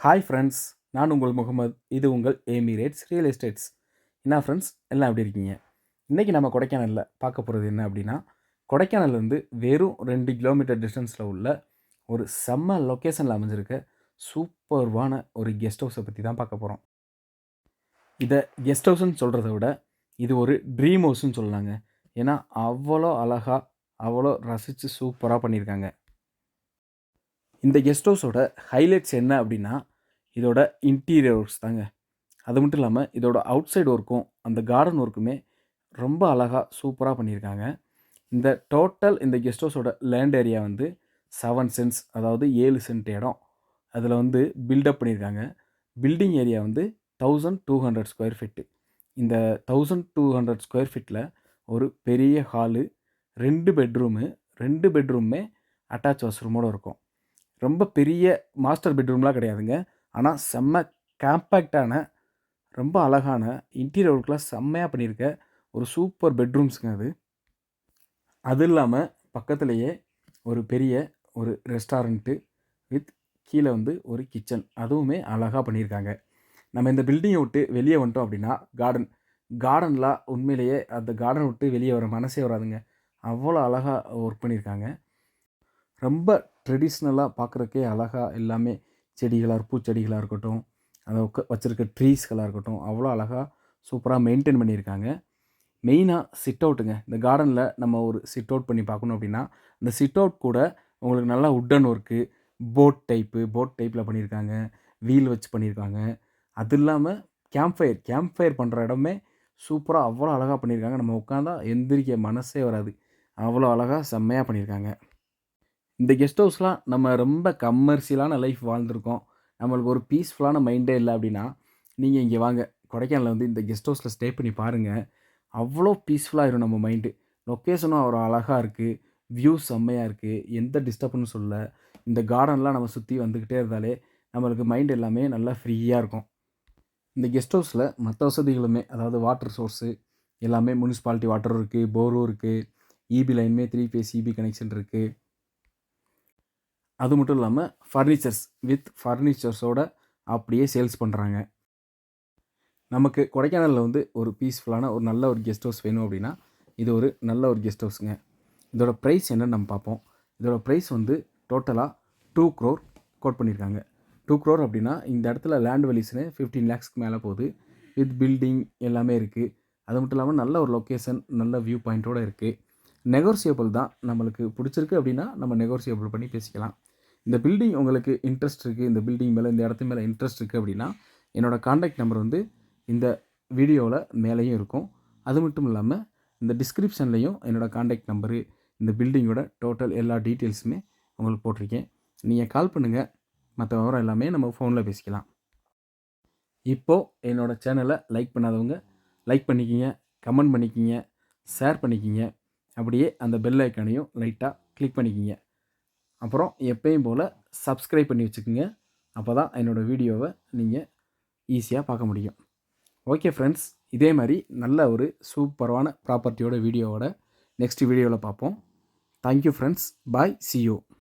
Hi friends, நான் உங்கள் முகமது. இது உங்கள் ஏமிரேட்ஸ் ரியல் எஸ்டேட்ஸ். என்ன ஃப்ரெண்ட்ஸ், எல்லாம் எப்படி இருக்கீங்க? இன்றைக்கி நம்ம கொடைக்கானலில் பார்க்க போகிறது என்ன அப்படின்னா, கொடைக்கானல்லேருந்து வெறும் 2 கிலோமீட்டர் டிஸ்டன்ஸில் உள்ள ஒரு செம்ம லொக்கேஷனில் அமைஞ்சிருக்க சூப்பர்வான ஒரு கெஸ்ட் ஹவுஸை பற்றி தான் பார்க்க போகிறோம். இதை கெஸ்ட் ஹவுஸ்ன்னு சொல்கிறத விட இது ஒரு ட்ரீம் ஹவுஸ்ன்னு சொல்லலாங்க. ஏன்னா அவ்வளோ அழகாக, அவ்வளோ ரசித்து சூப்பராக பண்ணியிருக்காங்க. இந்த கெஸ்ட் ஹவுஸோட ஹைலைட்ஸ் என்ன அப்படின்னா, இதோட இன்டீரியர் ஒர்க்ஸ் தாங்க. அது மட்டும் இல்லாமல் இதோட அவுட் சைடு ஒர்க்கும் அந்த கார்டன் ஒர்க்குமே ரொம்ப அழகாக சூப்பராக பண்ணியிருக்காங்க. இந்த கெஸ்ட் ஹவுஸோட லேண்ட் ஏரியா வந்து 7 சென்ட்ஸ், அதாவது 7 சென்ட் இடம். அதில் வந்து பில்டப் பண்ணியிருக்காங்க. பில்டிங் ஏரியா வந்து 1200 ஸ்கொயர் ஃபீட்டு. இந்த 1200 ஸ்கொயர் ஃபீட்டில் ஒரு பெரிய ஹாலு, 2 பெட்ரூமு, 2 பெட்ரூமுமே அட்டாச் வாஷ்ரூமோடு இருக்கும். ரொம்ப பெரிய மாஸ்டர் பெட்ரூம்லாம் கிடையாதுங்க. ஆனால் செம்ம காம்பேக்டான, ரொம்ப அழகான இன்டீரியர் ஒர்க்லாம் செம்மையாக பண்ணியிருக்க ஒரு சூப்பர் பெட்ரூம்ஸுங்க அது. அது இல்லாமல் பக்கத்துலேயே ஒரு பெரிய ஒரு ரெஸ்டாரண்ட்டு வித் கீழே வந்து ஒரு கிச்சன், அதுவுமே அழகாக பண்ணியிருக்காங்க. நம்ம இந்த பில்டிங்கை விட்டு வெளியே வந்துட்டோம் அப்படின்னா கார்டன்லாம் உண்மையிலேயே அந்த கார்டன் விட்டு வெளியே வர மனசே வராதுங்க. அவ்வளோ அழகாக ஒர்க் பண்ணியிருக்காங்க. ரொம்ப ட்ரெடிஷ்னலாக பார்க்குறக்கே அழகாக எல்லாமே செடிகளாக, பூச்செடிகளாக இருக்கட்டும், அதை வச்சுருக்க ட்ரீஸ்களாக இருக்கட்டும், அவ்வளோ அழகாக சூப்பராக மெயின்டைன் பண்ணியிருக்காங்க. மெயினாக சிட் அவுட்டுங்க. இந்த கார்டனில் நம்ம ஒரு சிட் அவுட் பண்ணி பார்க்கணும் அப்படின்னா, இந்த சிட் அவுட் கூட உங்களுக்கு நல்லா உட்டன் ஒர்க்கு, போட் டைப்பில் பண்ணியிருக்காங்க. வீல் வச்சு பண்ணியிருக்காங்க. அது இல்லாமல் கேம்ப் ஃபயர் பண்ணுற இடமே சூப்பராக அவ்வளோ அழகாக பண்ணியிருக்காங்க. நம்ம உட்காந்தா எந்திரிக்க மனசே வராது. அவ்வளோ அழகாக செம்மையாக பண்ணியிருக்காங்க. இந்த கெஸ்ட் ஹவுஸ்லாம் நம்ம ரொம்ப கம்மர்ஷியலான லைஃப் வாழ்ந்துருக்கோம், நம்மளுக்கு ஒரு பீஸ்ஃபுல்லான மைண்டே இல்லை அப்படின்னா, நீங்கள் இங்கே வாங்க. கொடைக்கானலில் வந்து இந்த கெஸ்ட் ஹவுஸில் ஸ்டே பண்ணி பாருங்கள். அவ்வளோ பீஸ்ஃபுல்லாகிடும் நம்ம மைண்டு. லொக்கேஷனும் அவ்வளோ அழகாக இருக்குது, வியூ செம்மையாக இருக்குது, எந்த டிஸ்டர்பன்ஸும் சொல்ல. இந்த கார்டன்லாம் நம்ம சுற்றி வந்துக்கிட்டே இருந்தாலே நம்மளுக்கு மைண்ட் எல்லாமே நல்லா ஃப்ரீயாக இருக்கும். இந்த கெஸ்ட் ஹவுஸில் மற்ற வசதிகளுமே, அதாவது வாட்டர் சோர்ஸு எல்லாமே முனிசிபாலிட்டி வாட்டரும் இருக்குது, போரும் இருக்குது, இபி லைனுமே 3 ஃபேஸ் இபி கனெக்ஷன் இருக்குது. அது மட்டும் இல்லாமல் ஃபர்னிச்சர்ஸோட அப்படியே சேல்ஸ் பண்ணுறாங்க. நமக்கு கொடைக்கானலில் வந்து ஒரு பீஸ்ஃபுல்லான ஒரு நல்ல ஒரு கெஸ்ட் ஹவுஸ் வேணும் அப்படின்னா, இது ஒரு நல்ல ஒரு கெஸ்ட் ஹவுஸுங்க. இதோட ப்ரைஸ் என்னன்னு நம்ம பார்ப்போம். இதோட ப்ரைஸ் வந்து டோட்டலாக 2 crore கோட் பண்ணியிருக்காங்க. 2 crore அப்படின்னா இந்த இடத்துல லேண்ட் வேல்யூஸ்னு 15 lakhsக்கு மேலே போகுது. வித் பில்டிங் எல்லாமே இருக்குது. அது மட்டும் இல்லாமல் நல்ல ஒரு லொக்கேஷன், நல்ல வியூ பாயிண்ட்டோடு இருக்குது. நெகோசியபிள் தான். நம்மளுக்கு பிடிச்சிருக்கு அப்படின்னா நம்ம நெகோசியபிள் பண்ணி பேசிக்கலாம். இந்த பில்டிங் உங்களுக்கு இன்ட்ரெஸ்ட் இருக்குது, இந்த பில்டிங் மேலே, இந்த இடத்து மேலே இன்ட்ரெஸ்ட் இருக்குது அப்படின்னா, என்னோடய கான்டாக்ட் நம்பர் வந்து இந்த வீடியோவில் மேலேயும் இருக்கும். அது மட்டும் இல்லாமல் இந்த டிஸ்கிரிப்ஷன்லேயும் என்னோடய கான்டாக்ட் நம்பரு, இந்த பில்டிங்கோட டோட்டல் எல்லா டீட்டெயில்ஸுமே உங்களுக்கு போட்டிருக்கேன். நீங்கள் கால் பண்ணுங்கள். மற்ற விவரம் எல்லாமே நம்ம ஃபோனில் பேசிக்கலாம். இப்போது என்னோடய சேனலை லைக் பண்ணாதவங்க லைக் பண்ணிக்கிங்க, கமெண்ட் பண்ணிக்கிங்க, ஷேர் பண்ணிக்கிங்க. அப்படியே அந்த பெல் ஐக்கானையும் லைட்டாக கிளிக் பண்ணிக்கிங்க. அப்புறம் எப்பயும் போல் சப்ஸ்கிரைப் பண்ணி வச்சுக்கோங்க. அப்போ தான் என்னோடய வீடியோவை நீங்கள் ஈஸியாக பார்க்க முடியும். ஓகே ஃப்ரெண்ட்ஸ், இதே மாதிரி நல்ல ஒரு சூப்பரான ப்ராப்பர்ட்டியோட வீடியோவோட நெக்ஸ்ட் வீடியோவில் பார்ப்போம். Thank you friends. Bye, see you.